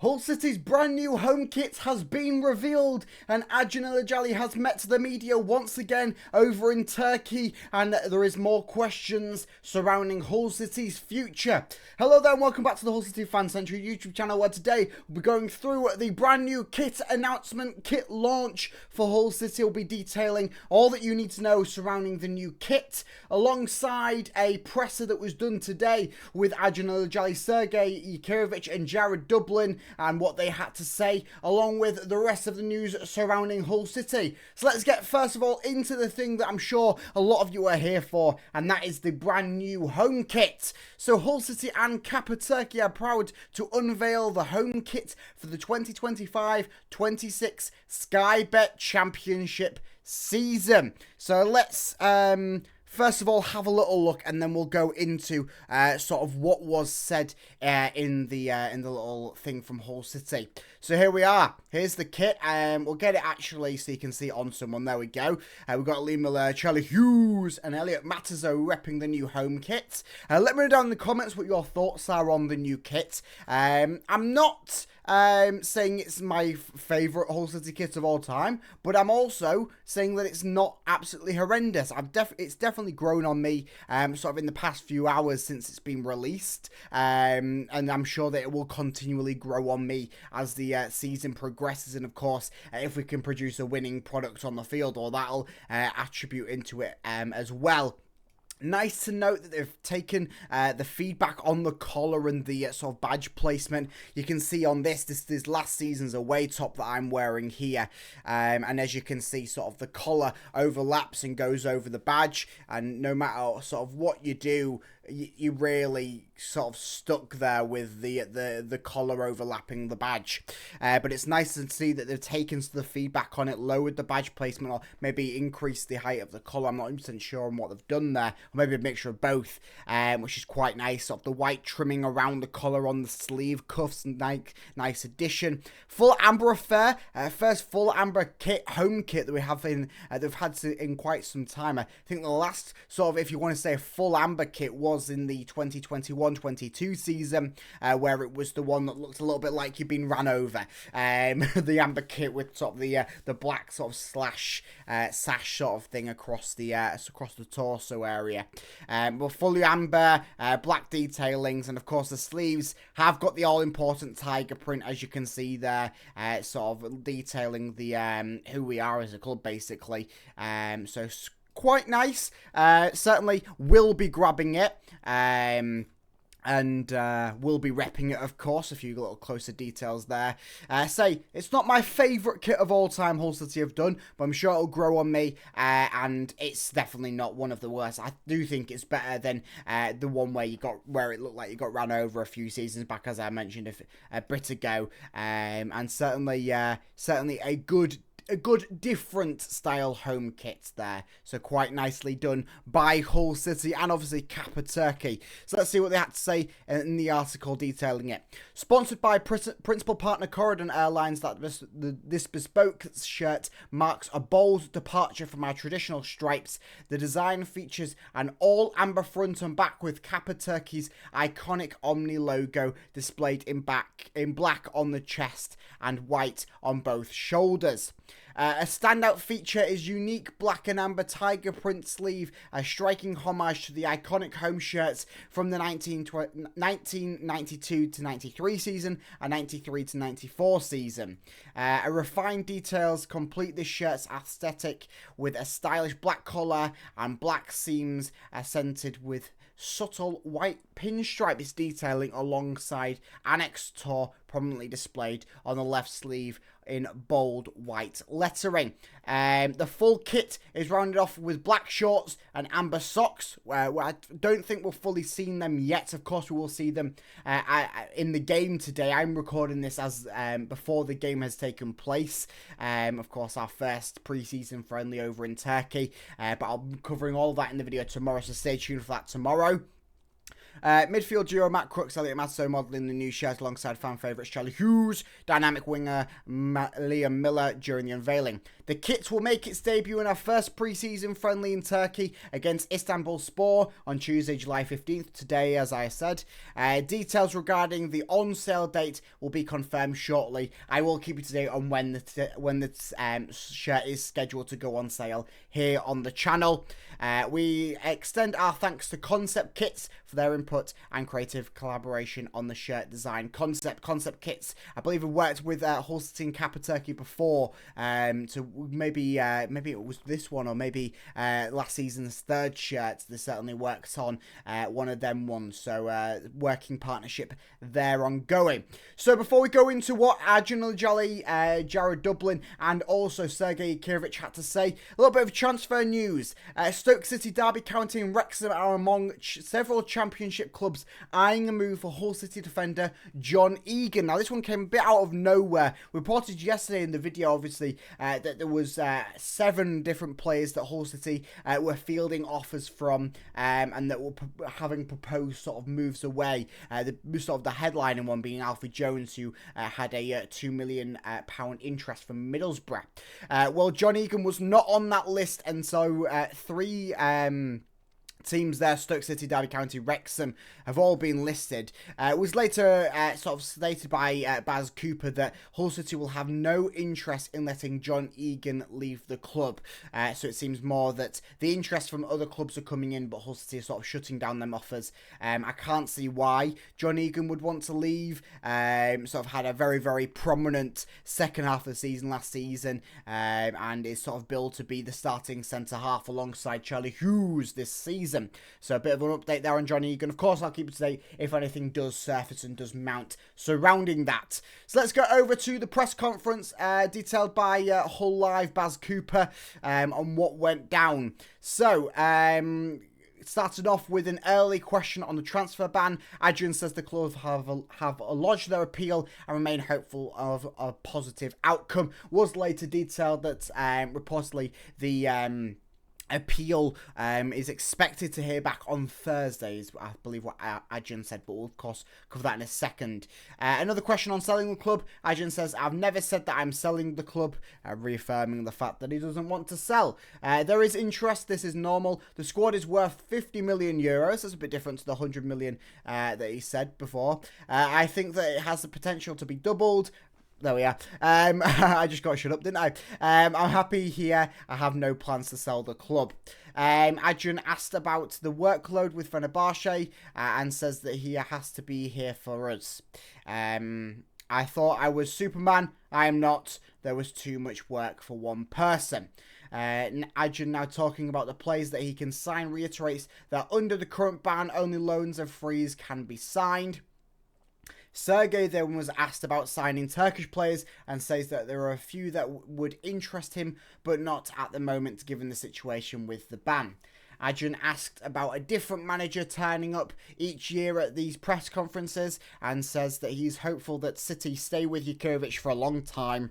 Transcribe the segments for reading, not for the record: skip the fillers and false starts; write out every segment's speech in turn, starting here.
Hull City's brand new home kit has been revealed, and Acun Ilıcalı has met the media once again over in Turkey, and there is more questions surrounding Hull City's future. Hello there and welcome back to the HullCityFanCentral YouTube channel, where today we'll be going through the brand new kit announcement, kit launch for Hull City. We'll be detailing all that you need to know surrounding the new kit, alongside a presser that was done today with Acun Ilıcalı, Sergey Ikirovich and Jared Dublin, and what they had to say, along with the rest of the news surrounding Hull City. So let's get first of all into the thing that I'm sure a lot of you are here for, and that is the brand new home kit. So Hull City and Kappa Turkey are proud to unveil the home kit for the 2025-26 Sky Bet Championship season. So let's first of all have a little look, and then we'll go into sort of what was said in the little thing from Hull City. So here we are. Here's the kit. We'll get it actually so you can see it on someone. There we go. We've got Lee Miller, Charlie Hughes, and Elliot Matazo repping the new home kit. Let me know down in the comments what your thoughts are on the new kit. I'm not saying it's my favourite Hull City kit of all time, but I'm also saying that it's not absolutely horrendous. It's definitely grown on me sort of in the past few hours since it's been released, and I'm sure that it will continually grow on me as the season progresses, and of course if we can produce a winning product on the field, or that'll attribute into it as well. Nice to note that they've taken the feedback on the collar and the sort of badge placement. You can see on this is last season's away top that I'm wearing here. And as you can see, sort of the collar overlaps and goes over the badge. And no matter sort of what you do, you really sort of stuck there with the collar overlapping the badge. But it's nice to see that they've taken the feedback on it, lowered the badge placement, or maybe increased the height of the collar. I'm not 100% sure on what they've done there. Or maybe a mixture of both, which is quite nice. Sort of the white trimming around the collar on the sleeve cuffs, nice addition. Full amber affair, first full amber kit, home kit that we have in they've had in quite some time. I think the last sort of, if you want to say, a full amber kit was in the 2021-22 season, where it was the one that looked a little bit like you'd been ran over. The amber kit with sort of the black sort of sash sort of thing across the torso area. But fully amber, black detailings, and of course the sleeves have got the all-important tiger print, as you can see there, sort of detailing the who we are as a club, basically. So quite nice. Certainly will be grabbing it. And we'll be repping it, of course. A few little closer details there. Say, it's not my favourite kit of all time Hull City have done, but I'm sure it'll grow on me, and it's definitely not one of the worst. I do think it's better than the one where it looked like you got ran over a few seasons back, as I mentioned a bit ago, and certainly a good different style home kit there. So quite nicely done by Hull City and obviously Kappa Turkey. So let's see what they had to say in the article detailing it. Sponsored by principal partner Corridor Airlines, that this bespoke shirt marks a bold departure from our traditional stripes. The design features an all amber front and back with Kappa Turkey's iconic Omni logo displayed in black on the chest and white on both shoulders. A standout feature is unique black and amber tiger print sleeve, a striking homage to the iconic home shirts from the 1992-93 season and 93-94 season. A refined details complete this shirt's aesthetic, with a stylish black collar and black seams accented with subtle white pinstripes detailing alongside Annex Tour prominently displayed on the left sleeve in bold white lettering. The full kit is rounded off with black shorts and amber socks, where I don't think we've fully seen them yet. Of course, we will see them in the game today. I'm recording this as before the game has taken place. Of course, our first pre-season friendly over in Turkey, but I'll be covering all that in the video tomorrow, so stay tuned for that tomorrow. Midfield duo Matt Crooks, Elliot Madso modelling the new shirt alongside fan favourites Charlie Hughes, dynamic winger Liam Miller during the unveiling. The kit will make its debut in our first pre-season friendly in Turkey against Istanbulspor on Tuesday, July 15th, today, as I said. Details regarding the on-sale date will be confirmed shortly. I will keep you to date on when the shirt is scheduled to go on sale here on the channel. We extend our thanks to Concept Kits for their input and creative collaboration on the shirt design. Concept Kits, I believe, have worked with Hull City and Kappa Turkey before, to maybe it was this one or maybe last season's third shirt. They certainly worked on one of them ones, so working partnership there ongoing. So before we go into what Acun Ilıcalı, Jared Dublin and also Sergei Kirovich had to say, a little bit of transfer news. Stoke City, Derby County and Wrexham are among several championship clubs eyeing a move for Hull City defender John Egan. Now this one came a bit out of nowhere. We reported yesterday in the video, obviously, that there was 7 different players that Hull City were fielding offers from, and that were having proposed sort of moves away. The headlining one being Alfie Jones, who had a £2 million interest from Middlesbrough. Well, John Egan was not on that list, and so 3 teams there, Stoke City, Derby County, Wrexham, have all been listed. It was later sort of stated by Baz Cooper that Hull City will have no interest in letting John Egan leave the club. So it seems more that the interest from other clubs are coming in, but Hull City are sort of shutting down them offers. I can't see why John Egan would want to leave. Sort of had a very, very prominent second half of the season last season, and is sort of billed to be the starting centre-half alongside Charlie Hughes this season. So a bit of an update there on John Egan. Of course, I'll keep it today if anything does surface and does mount surrounding that. So let's go over to the press conference detailed by Hull Live Baz Cooper on what went down. So, it started off with an early question on the transfer ban. Adrian says the club have lodged their appeal and remain hopeful of a positive outcome. Was later detailed that reportedly the appeal is expected to hear back on Thursdays, I believe what Adrian said, but we'll of course cover that in a second. Another question on selling the club. Adrian says, I've never said that I'm selling the club, reaffirming the fact that he doesn't want to sell. There is interest, this is normal. The squad is worth 50 million euros. That's a bit different to the 100 million that he said before. I think that it has the potential to be doubled. There we are. I just got shut up, didn't I? I'm happy here. I have no plans to sell the club. Adrian asked about the workload with Fenerbahce and says that he has to be here for us. I thought I was Superman. I am not. There was too much work for one person. Adrian now talking about the players that he can sign reiterates that under the current ban, only loans and frees can be signed. Sergei then was asked about signing Turkish players and says that there are a few that would interest him, but not at the moment given the situation with the ban. Adrian asked about a different manager turning up each year at these press conferences and says that he's hopeful that City stay with Jukiewicz for a long time.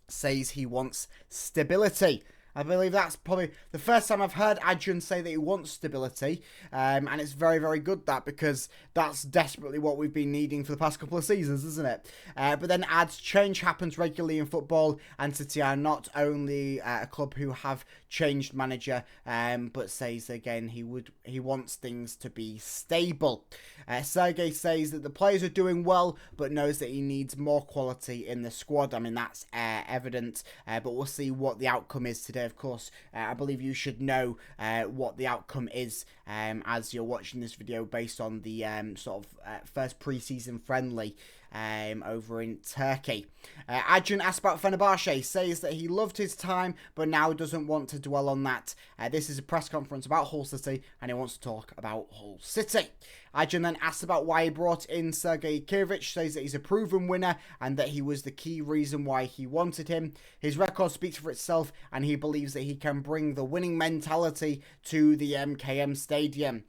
Says he wants stability. I believe that's probably the first time I've heard Adrian say that he wants stability, and it's very, very good that, because that's desperately what we've been needing for the past couple of seasons, isn't it? But then adds, change happens regularly in football, and City are not only a club who have changed manager, but says again he wants things to be stable. Sergei says that the players are doing well, but knows that he needs more quality in the squad. I mean, that's evident, but we'll see what the outcome is today. Of course, I believe you should know what the outcome is as you're watching this video based on the first pre-season friendly over in Turkey. Acun asked about Fenerbahce, says that he loved his time but now doesn't want to dwell on that. This is a press conference about Hull City and he wants to talk about Hull City. Acun then asked about why he brought in Sergei Kirovich, says that he's a proven winner and that he was the key reason why he wanted him. His record speaks for itself and he believes that he can bring the winning mentality to the MKM Stadium.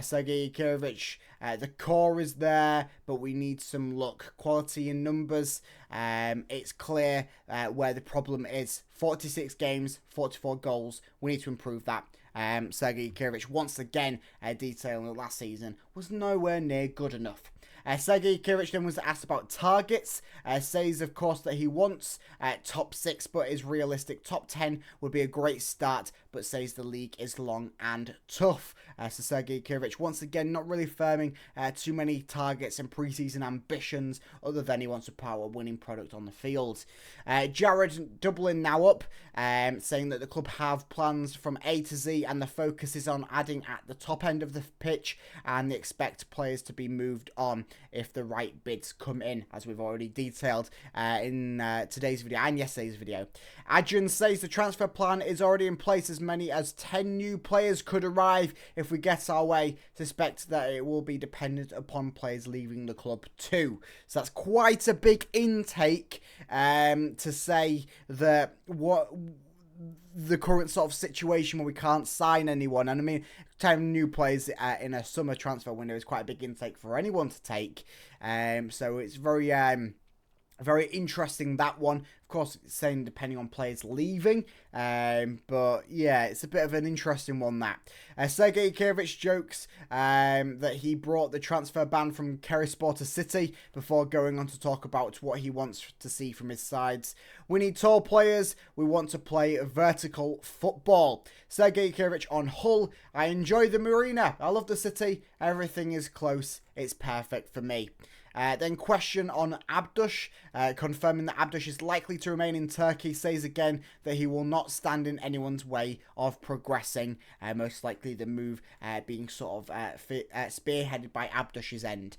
Sergei Kirovich, the core is there, but we need some luck. Quality in numbers, it's clear where the problem is. 46 games, 44 goals. We need to improve that. Sergei Yakirovich once again detailing that last season was nowhere near good enough. Sergei Yakirovich then was asked about targets, says of course that he wants top 6 but is realistic. Top 10 would be a great start, but says the league is long and tough. So Sergei Yakirovich once again not really firming too many targets and preseason ambitions other than he wants to power winning product on the field. Jared doubling now up, saying that the club have plans from A to Z and the focus is on adding at the top end of the pitch, and they expect players to be moved on if the right bids come in, as we've already detailed in today's video and yesterday's video. Acun says the transfer plan is already in place. As many as 10 new players could arrive if we get our way. Suspect that it will be dependent upon players leaving the club too. So that's quite a big intake to say that what the current sort of situation where we can't sign anyone. And I mean, 10 new players in a summer transfer window is quite a big intake for anyone to take. So it's very interesting, that one. Of course, it's saying depending on players leaving. But yeah, it's a bit of an interesting one, that. Sergei Yakirovich jokes that he brought the transfer ban from Kerryspor to City before going on to talk about what he wants to see from his sides. We need tall players. We want to play vertical football. Sergei Yakirovich on Hull. I enjoy the marina. I love the city. Everything is close. It's perfect for me. Then question on Abdush, confirming that Abdush is likely to remain in Turkey, says again that he will not stand in anyone's way of progressing, most likely the move being sort of spearheaded by Abdush's end.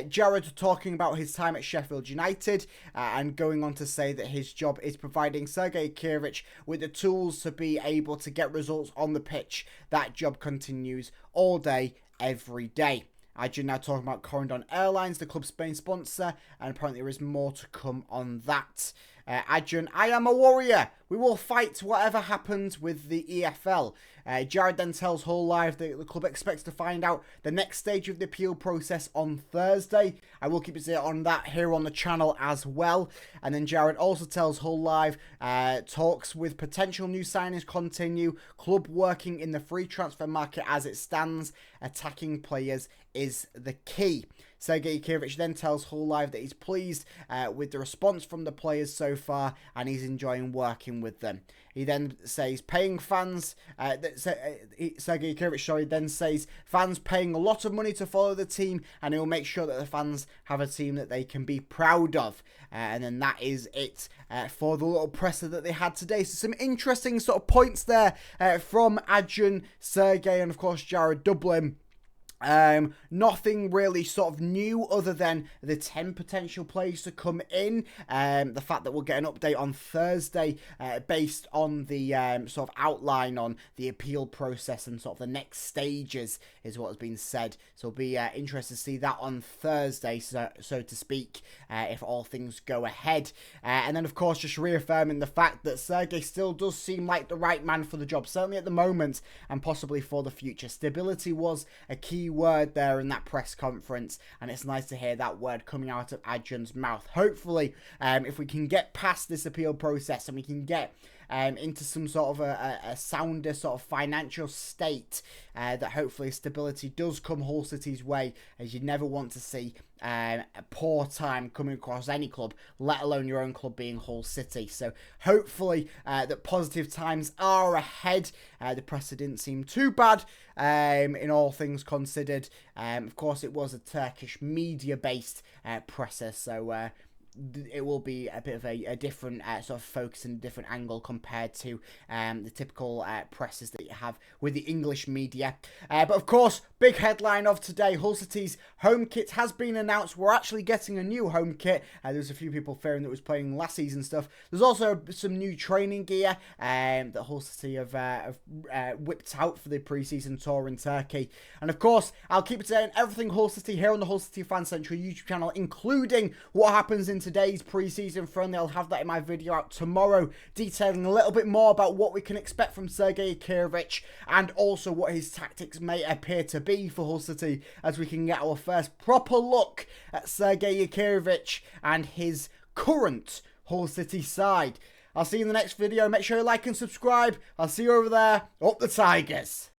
Jared talking about his time at Sheffield United and going on to say that his job is providing Sergei Yakirovich with the tools to be able to get results on the pitch. That job continues all day, every day. Acun now talking about Corendon Airlines, the club's main sponsor, and apparently there is more to come on that. Acun, I am a warrior. We will fight whatever happens with the EFL. Jared then tells Hull Live that the club expects to find out the next stage of the appeal process on Thursday. I will keep you on that here on the channel as well. And then Jared also tells Hull Live talks with potential new signings continue. Club working in the free transfer market as it stands. Attacking players is the key. Sergei Yakirovich then tells Hull Live that he's pleased with the response from the players so far and he's enjoying working with them. He then says paying fans, Sergei Yakirovich then says fans paying a lot of money to follow the team and he'll make sure that the fans have a team that they can be proud of. And then that is it for the little presser that they had today. So some interesting sort of points there from Acun, Sergei and of course Jared Dublin. Nothing really sort of new other than the 10 potential players to come in. The fact that we'll get an update on Thursday based on the sort of outline on the appeal process and sort of the next stages is what has been said. So it'll be interested to see that on Thursday, so to speak, if all things go ahead. And then, of course, just reaffirming the fact that Sergei still does seem like the right man for the job, certainly at the moment and possibly for the future. Stability was a key word there in that press conference, and it's nice to hear that word coming out of Acun's mouth. Hopefully, if we can get past this appeal process and we can get into some sort of a sounder sort of financial state, that hopefully stability does come Hull City's way, as you never want to see a poor time coming across any club, let alone your own club being Hull City. So hopefully that positive times are ahead. The press didn't seem too bad in all things considered. Of course, it was a Turkish media-based presser, so it will be a bit of a different sort of focus and different angle compared to the typical presses that you have with the English media. But of course, big headline of today, Hull City's home kit has been announced. We're actually getting a new home kit. There's a few people fearing that it was playing last season stuff. There's also some new training gear that Hull City have whipped out for the pre-season tour in Turkey. And of course, I'll keep it on everything Hull City here on the HullCityFanCentral YouTube channel, including what happens in today's pre-season friendly. I'll have that in my video out tomorrow, detailing a little bit more about what we can expect from Sergei Yakirovich and also what his tactics may appear to be for Hull City, as we can get our first proper look at Sergei Yakirovich and his current Hull City side. I'll see you in the next video. Make sure you like and subscribe. I'll see you over there. Up the Tigers.